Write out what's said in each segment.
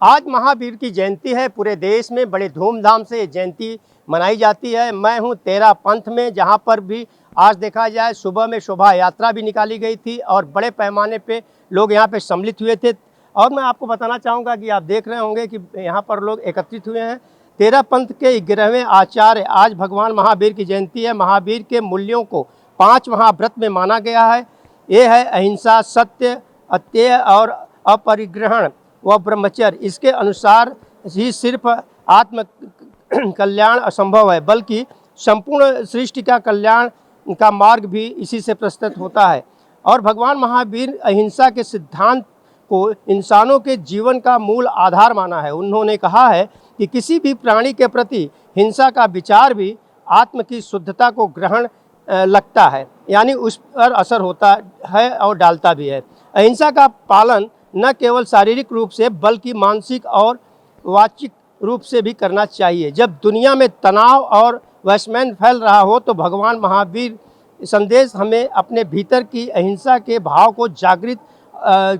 आज महावीर की जयंती है। पूरे देश में बड़े धूमधाम से ये जयंती मनाई जाती है। मैं हूँ तेरा पंथ में, जहाँ पर भी आज देखा जाए सुबह में शोभा यात्रा भी निकाली गई थी और बड़े पैमाने पे लोग यहाँ पे सम्मिलित हुए थे। और मैं आपको बताना चाहूँगा कि आप देख रहे होंगे कि यहाँ पर लोग एकत्रित हुए हैं। तेरा पंथ के 11वें आचार्य, आज भगवान महावीर की जयंती है। महावीर के मूल्यों को 5 महाव्रत में माना गया है। ये है अहिंसा, सत्य, अत्यय और अपरिग्रहण व ब्रह्मचर्य। इसके अनुसार ही सिर्फ आत्म कल्याण असंभव है, बल्कि संपूर्ण सृष्टि का कल्याण का मार्ग भी इसी से प्रस्तुत होता है। और भगवान महावीर अहिंसा के सिद्धांत को इंसानों के जीवन का मूल आधार माना है। उन्होंने कहा है कि किसी भी प्राणी के प्रति हिंसा का विचार भी आत्म की शुद्धता को ग्रहण लगता है, यानी उस पर असर होता है और डालता भी है। अहिंसा का पालन न केवल शारीरिक रूप से बल्कि मानसिक और वाचिक रूप से भी करना चाहिए। जब दुनिया में तनाव और वैषम्य फैल रहा हो तो भगवान महावीर संदेश हमें अपने भीतर की अहिंसा के भाव को जागृत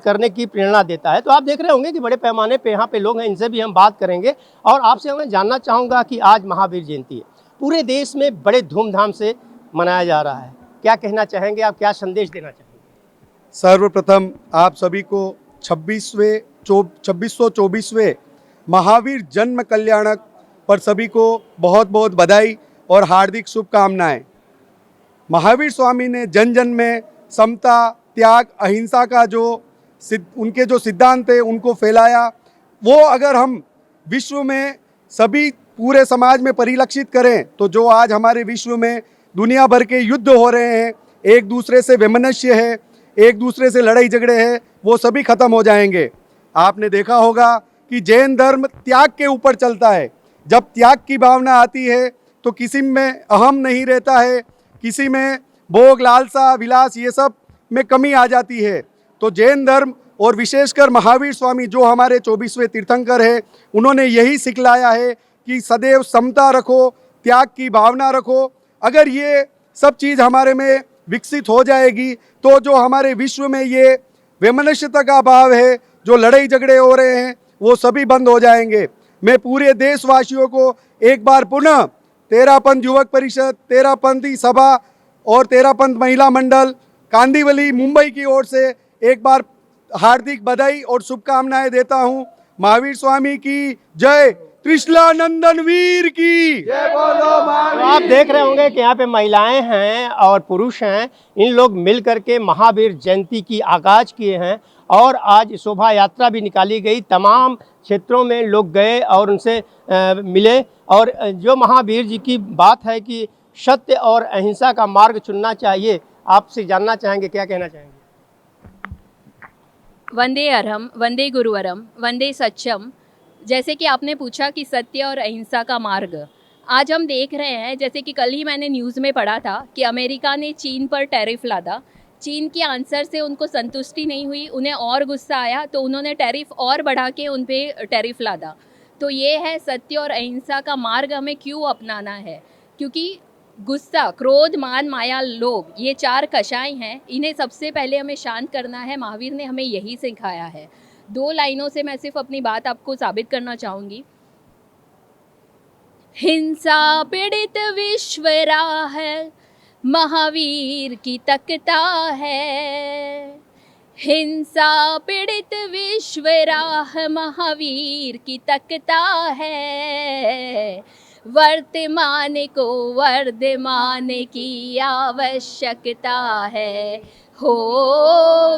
करने की प्रेरणा देता है। तो आप देख रहे होंगे कि बड़े पैमाने पे यहाँ पे लोग हैं, इनसे भी हम बात करेंगे। और आपसे मैं जानना चाहूँगा कि आज महावीर जयंती है, पूरे देश में बड़े धूमधाम से मनाया जा रहा है। क्या कहना चाहेंगे आप, क्या संदेश देना चाहेंगे? सर्वप्रथम आप सभी को 2624वें महावीर जन्म कल्याणक पर सभी को बहुत बहुत बधाई और हार्दिक शुभकामनाएं। महावीर स्वामी ने जन जन में समता, त्याग, अहिंसा का उनके जो सिद्धांत थे उनको फैलाया। वो अगर हम विश्व में सभी पूरे समाज में परिलक्षित करें तो जो आज हमारे विश्व में दुनिया भर के युद्ध हो रहे हैं, एक दूसरे से वैमनस्य है, एक दूसरे से लड़ाई झगड़े हैं, वो सभी खत्म हो जाएंगे। आपने देखा होगा कि जैन धर्म त्याग के ऊपर चलता है। जब त्याग की भावना आती है तो किसी में अहम नहीं रहता है, किसी में भोग, लालसा, विलास ये सब में कमी आ जाती है। तो जैन धर्म और विशेषकर महावीर स्वामी जो हमारे 24वें तीर्थंकर है, उन्होंने यही सिखलाया है कि सदैव समता रखो, त्याग की भावना रखो। अगर ये सब चीज़ हमारे में विकसित हो जाएगी तो जो हमारे विश्व में ये वैमनस्यता का भाव है, जो लड़ाई झगड़े हो रहे हैं, वो सभी बंद हो जाएंगे। मैं पूरे देशवासियों को एक बार पुनः तेरा पंथ युवक परिषद, तेरा पंथी सभा और तेरा पंथ महिला मंडल कांदिवली मुंबई की ओर से एक बार हार्दिक बधाई और शुभकामनाएं देता हूं। महावीर स्वामी की जय, कृष्णानंदन वीर की जय बोलो। तो आप देख रहे होंगे कि यहाँ पे महिलाएं हैं और पुरुष हैं, इन लोग मिल करके महावीर जयंती की आगाज किए हैं और आज शोभा यात्रा भी निकाली गई। तमाम क्षेत्रों में लोग गए और उनसे मिले। और जो महावीर जी की बात है कि सत्य और अहिंसा का मार्ग चुनना चाहिए, आपसे जानना चाहेंगे, क्या कहना चाहेंगे? वंदे अरहम, वंदे गुरुवरम, वंदे सत्यम। जैसे कि आपने पूछा कि सत्य और अहिंसा का मार्ग, आज हम देख रहे हैं, जैसे कि कल ही मैंने न्यूज़ में पढ़ा था कि अमेरिका ने चीन पर टैरिफ लादा। चीन के आंसर से उनको संतुष्टि नहीं हुई, उन्हें और गुस्सा आया तो उन्होंने टैरिफ और बढ़ा के उन पे टैरिफ लादा। तो ये है सत्य और अहिंसा का मार्ग हमें क्यों अपनाना है, क्योंकि गुस्सा, क्रोध, मान, माया, लोभ, ये 4 कषाय हैं। इन्हें सबसे पहले हमें शांत करना है। महावीर ने हमें यही सिखाया है। 2 लाइनों से मैं सिर्फ अपनी बात आपको साबित करना चाहूँगी। हिंसा पीड़ित विश्व राह महावीर की तकता है। हिंसा पीड़ित विश्व राह महावीर की तकता है। वर्तमान को वर्धमान की आवश्यकता है। हो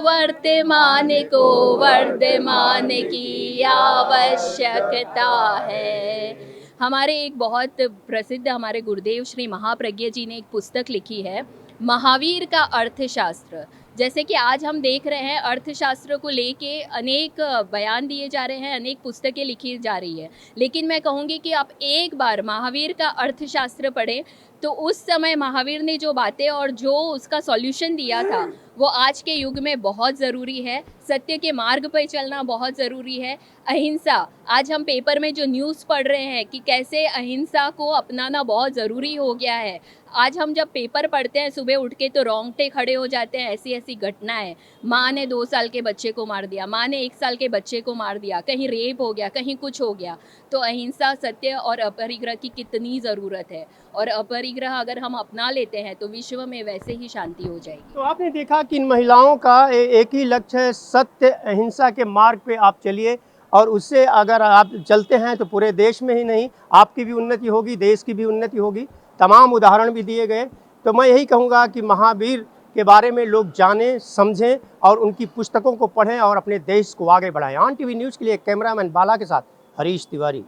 वर्तमान को वर्धमान की आवश्यकता है। हमारे एक बहुत प्रसिद्ध हमारे गुरुदेव श्री महाप्रज्ञ जी ने एक पुस्तक लिखी है, महावीर का अर्थशास्त्र। जैसे कि आज हम देख रहे हैं अर्थशास्त्र को लेके अनेक बयान दिए जा रहे हैं, अनेक पुस्तकें लिखी जा रही है, लेकिन मैं कहूँगी कि आप एक बार महावीर का अर्थशास्त्र पढ़ें तो उस समय महावीर ने जो बातें और जो उसका सॉल्यूशन दिया था वो आज के युग में बहुत ज़रूरी है। सत्य के मार्ग पर चलना बहुत ज़रूरी है। अहिंसा, आज हम पेपर में जो न्यूज़ पढ़ रहे हैं कि कैसे अहिंसा को अपनाना बहुत ज़रूरी हो गया है। आज हम जब पेपर पढ़ते हैं सुबह उठ के तो रोंगटे खड़े हो जाते हैं, ऐसी ऐसी घटनाएं। माँ ने 2 साल के बच्चे को मार दिया, माँ ने 1 साल के बच्चे को मार दिया, कहीं रेप हो गया, कहीं कुछ हो गया। तो अहिंसा, सत्य और अपरिग्रह की कितनी ज़रूरत है, और अपरिग्रह अगर हम अपना लेते हैं तो विश्व में वैसे ही शांति हो जाएगी। तो आपने देखा कि इन महिलाओं का एक ही लक्ष्य है, सत्य अहिंसा के मार्ग पे आप चलिए, और उससे अगर आप चलते हैं तो पूरे देश में ही नहीं, आपकी भी उन्नति होगी, देश की भी उन्नति होगी। तमाम उदाहरण भी दिए गए। तो मैं यही कहूँगा कि महावीर के बारे में लोग जानें, समझें और उनकी पुस्तकों को पढ़ें और अपने देश को आगे बढ़ाएं। ऑन टीवी न्यूज़ के लिए कैमरामैन बाला के साथ हरीश तिवारी।